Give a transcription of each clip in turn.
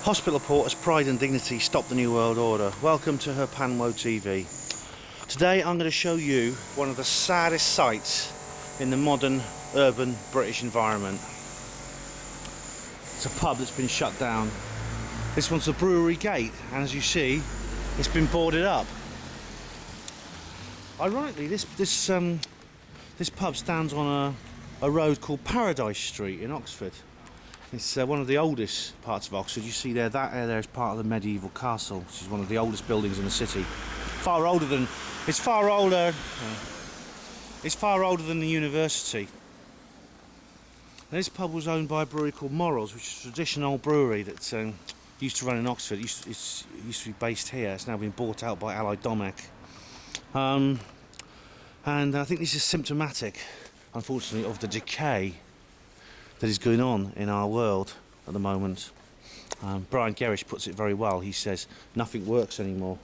Hospital porters, pride and dignity, stop the New World Order. Welcome to HPANWO TV. Today I'm going to show you one of the saddest sights in the modern urban British environment. It's a pub that's been shut down. This one's the Brewery Gate, and as you see, it's been boarded up. Ironically, this pub stands on a road called Paradise Street in Oxford. It's one of the oldest parts of Oxford. You see there, that area is part of the medieval castle, which is one of the oldest buildings in the city. It's far older than the university. And this pub was owned by a brewery called Morrell's, which is a traditional brewery that used to run in Oxford. It used to be based here. It's now been bought out by Allied Domec. And I think this is symptomatic, unfortunately, of the decay that is going on in our world at the moment. Brian Gerrish puts it very well. He says nothing works anymore,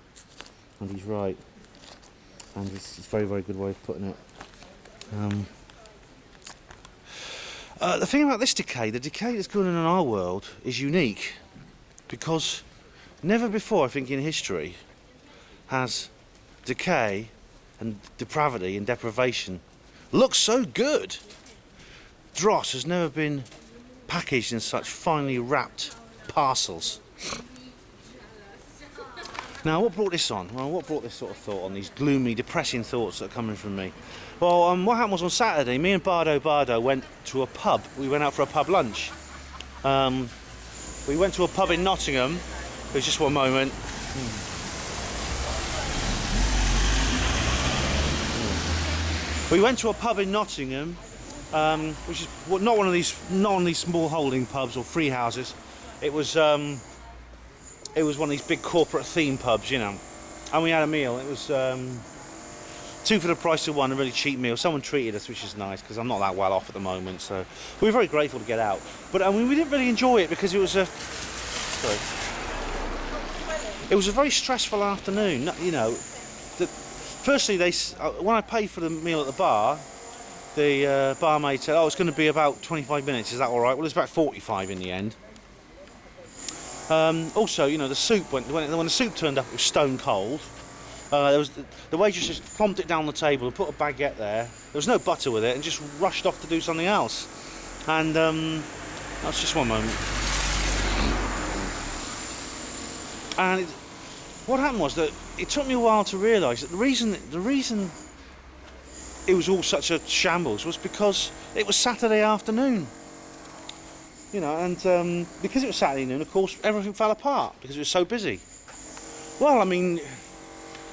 and he's right. And it's a very, very good way of putting it. The thing about this decay, the decay that's going on in our world, is unique because never before, I think, in history has decay and depravity and deprivation looked so good. Dross has never been packaged in such finely wrapped parcels. Now, what brought this on? Well, what brought this sort of thought on, these gloomy, depressing thoughts that are coming from me? Well, what happened was on Saturday, me and Bardo went to a pub. We went out for a pub lunch. We went to a pub in Nottingham. It was just one moment. We went to a pub in Nottingham, which is not one of these small holding pubs or free houses. It was one of these big corporate theme pubs, you know. And we had a meal. It was two for the price of one, a really cheap meal. Someone treated us, which is nice because I'm not that well off at the moment, so we were very grateful to get out. But I mean, we didn't really enjoy it because it was a very stressful afternoon. You know, firstly, when I paid for the meal at the bar, the barmaid said, "Oh, it's going to be about 25 minutes. Is that all right?" Well, it's about 45 in the end. Also, you know, the soup when the soup turned up, it was stone cold. The waitress just plonked it down the table and put a baguette there. There was no butter with it, and just rushed off to do something else. And that's just one moment. And what happened was that it took me a while to realise that the reason it was all such a shambles was because it was Saturday afternoon. You know, and because it was Saturday noon, of course, everything fell apart because it was so busy. Well, I mean,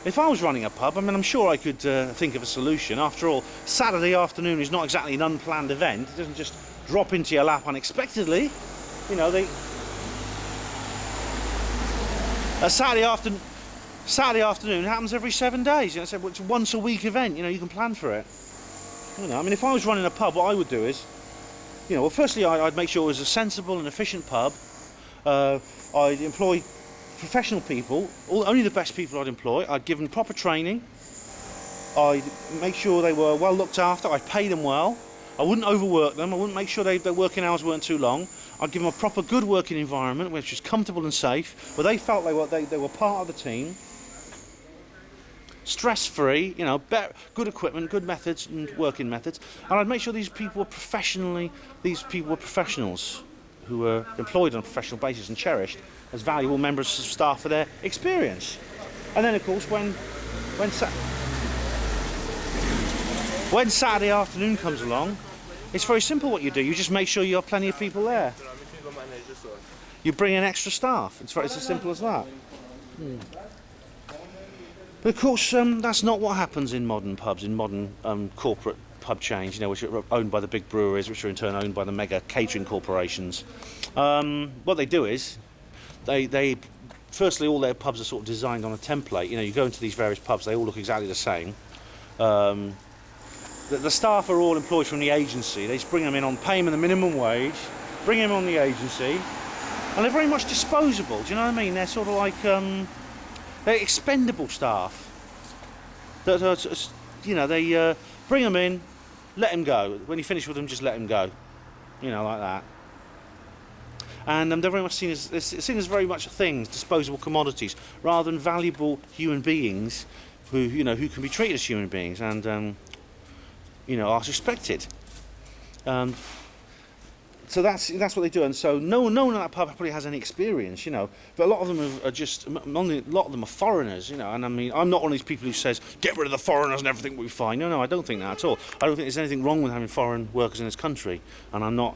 if I was running a pub, I mean, I'm sure I could think of a solution. After all, Saturday afternoon is not exactly an unplanned event. It doesn't just drop into your lap unexpectedly. You know, Saturday afternoon happens every 7 days. You know, so it's a once a week event. You know, you can plan for it. You know, I mean, if I was running a pub, what I would do is, you know, well, firstly, I'd make sure it was a sensible and efficient pub. I'd employ professional people, only the best people I'd employ. I'd give them proper training. I'd make sure they were well looked after. I'd pay them well. I wouldn't overwork them. I wouldn't make sure their working hours weren't too long. I'd give them a proper good working environment which was comfortable and safe, where they felt they were part of the team. Stress-free, you know, good equipment, good methods and working methods. And I'd make sure these people were professionals who were employed on a professional basis and cherished as valuable members of staff for their experience. And then, of course, when Saturday afternoon comes along, it's very simple what you do. You just make sure you have plenty of people there. You bring in extra staff. It's as simple as that. But of course, that's not what happens in modern pubs, in modern corporate pub chains, you know, which are owned by the big breweries, which are in turn owned by the mega catering corporations. What they do is, they firstly, all their pubs are sort of designed on a template. You know, you go into these various pubs, they all look exactly the same. The staff are all employed from the agency. They just bring them in on, pay them the minimum wage, bring them on the agency, and they're very much disposable. Do you know what I mean? They're sort of like they're expendable staff. That you know, they bring them in, let them go. When you finish with them, just let them go. You know, like that. and they're very much seen as very much things, disposable commodities, rather than valuable human beings who can be treated as human beings and are respected. So that's what they do, and so no one at that pub probably has any experience, But a lot of them are just, a lot of them are foreigners, and I mean, I'm not one of these people who says get rid of the foreigners and everything will be fine. No, I don't think that at all. I don't think there's anything wrong with having foreign workers in this country, and I don't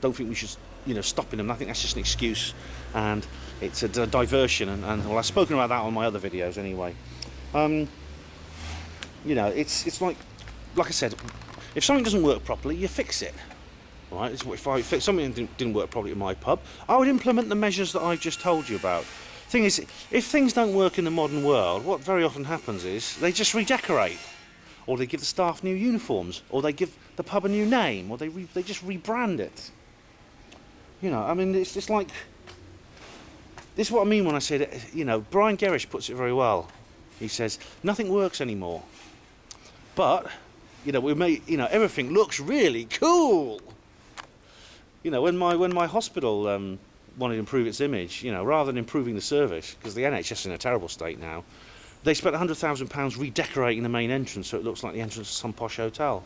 think we should, stopping them. I think that's just an excuse, and it's a diversion, and well, I've spoken about that on my other videos anyway. It's like I said, if something doesn't work properly, you fix it. Right? If something didn't work properly at my pub, I would implement the measures that I've just told you about. Thing is, if things don't work in the modern world, what very often happens is they just redecorate, or they give the staff new uniforms, or they give the pub a new name, or they just rebrand it. I mean, it's just like, this is what I mean when I say that. Brian Gerrish puts it very well. He says nothing works anymore, but we make everything looks really cool. When my hospital wanted to improve its image, rather than improving the service, because the NHS is in a terrible state now, they spent £100,000 redecorating the main entrance so it looks like the entrance to some posh hotel.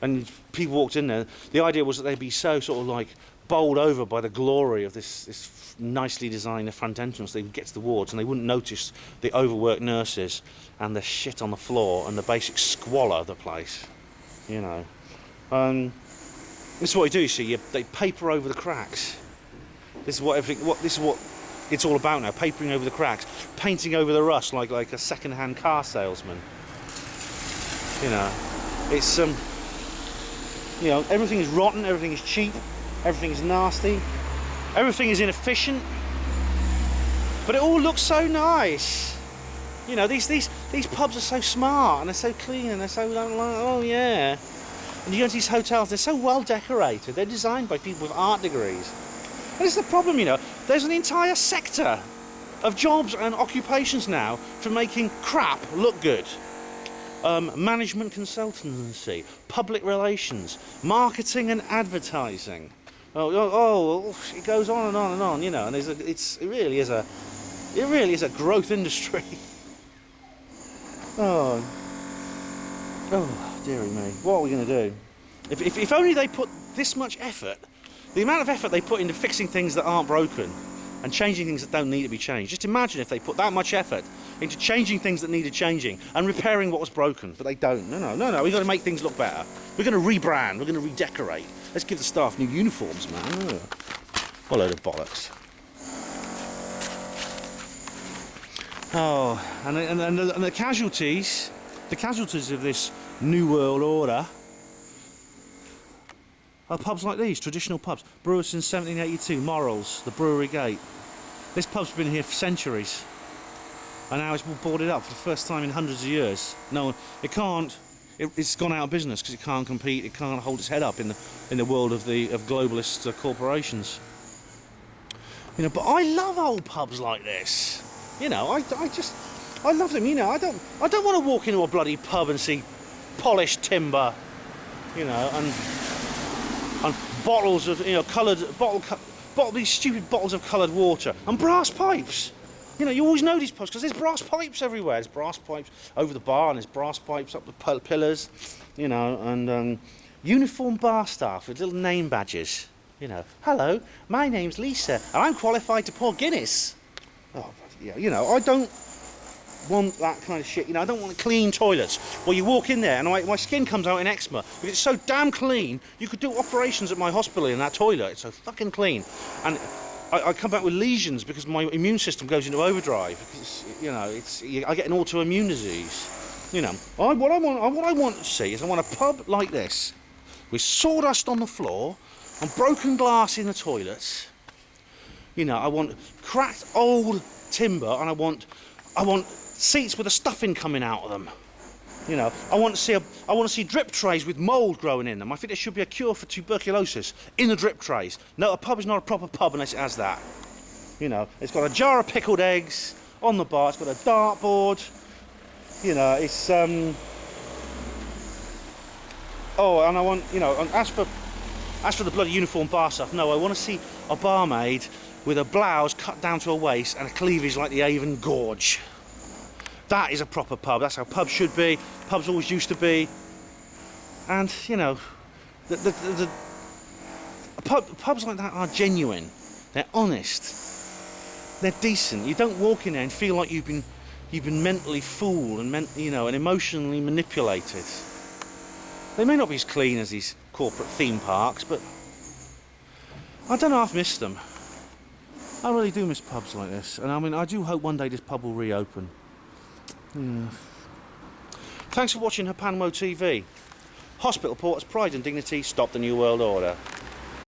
And people walked in there. The idea was that they'd be so sort of like bowled over by the glory of this nicely designed front entrance. They would get to the wards and they wouldn't notice the overworked nurses and the shit on the floor and the basic squalor of the place. This is what they do. You see, they paper over the cracks. This is what it's all about now. Papering over the cracks, painting over the rust like a second-hand car salesman. It's everything is rotten, everything is cheap, everything is nasty, everything is inefficient, but it all looks so nice. These pubs are so smart and they're so clean and they're so oh yeah. And you go to these hotels, they're so well decorated, they're designed by people with art degrees. And this is the problem, there's an entire sector of jobs and occupations now for making crap look good. Management consultancy, public relations, marketing and advertising. It goes on and on and on, and it really is a growth industry. Oh, dearie me, what are we going to do? If only they put this much effort, the amount of effort they put into fixing things that aren't broken and changing things that don't need to be changed. Just imagine if they put that much effort into changing things that needed changing and repairing what was broken, but they don't. No, we've got to make things look better. We're going to rebrand, we're going to redecorate. Let's give the staff new uniforms, man. What a load of bollocks. And the casualties of this New World Order are pubs like these, traditional pubs. Brewers since 1782, Morals, the Brewery Gate. This pub's been here for centuries, and now it's boarded up for the first time in hundreds of years. No, it's gone out of business because it can't compete, it can't hold its head up in the world of globalist corporations. But I love old pubs like this. I love them. I don't want to walk into a bloody pub and see polished timber, and bottles of these stupid bottles of coloured water and brass pipes. You always know these pubs because there's brass pipes everywhere. There's brass pipes over the bar and there's brass pipes up the pillars, and uniformed bar staff with little name badges. Hello, my name's Lisa and I'm qualified to pour Guinness. Oh, yeah, I don't want that kind of shit. I don't want clean toilets where you walk in there and my skin comes out in eczema because it's so damn clean. You could do operations at my hospital in that toilet. It's so fucking clean, and I come back with lesions because my immune system goes into overdrive. Because, I get an autoimmune disease. What I want to see is I want a pub like this with sawdust on the floor and broken glass in the toilets. I want cracked old timber, and I want seats with the stuffing coming out of them. I want to see drip trays with mould growing in them. I think there should be a cure for tuberculosis in the drip trays. No, a pub is not a proper pub unless it has that. It's got a jar of pickled eggs on the bar. It's got a dartboard. Oh, and I want, and as for As for the bloody uniform bar stuff, no, I want to see a barmaid with a blouse cut down to her waist and a cleavage like the Avon Gorge. That is a proper pub. That's how pubs should be. Pubs always used to be. And, you know, pubs like that are genuine. They're honest. They're decent. You don't walk in there and feel like you've been mentally fooled and and emotionally manipulated. They may not be as clean as these corporate theme parks, but I don't know, I've missed them. I really do miss pubs like this, and I mean, I do hope one day this pub will reopen. Yeah. Thanks for watching HPANWO TV. Hospital Porters, Pride and Dignity, stop the New World Order.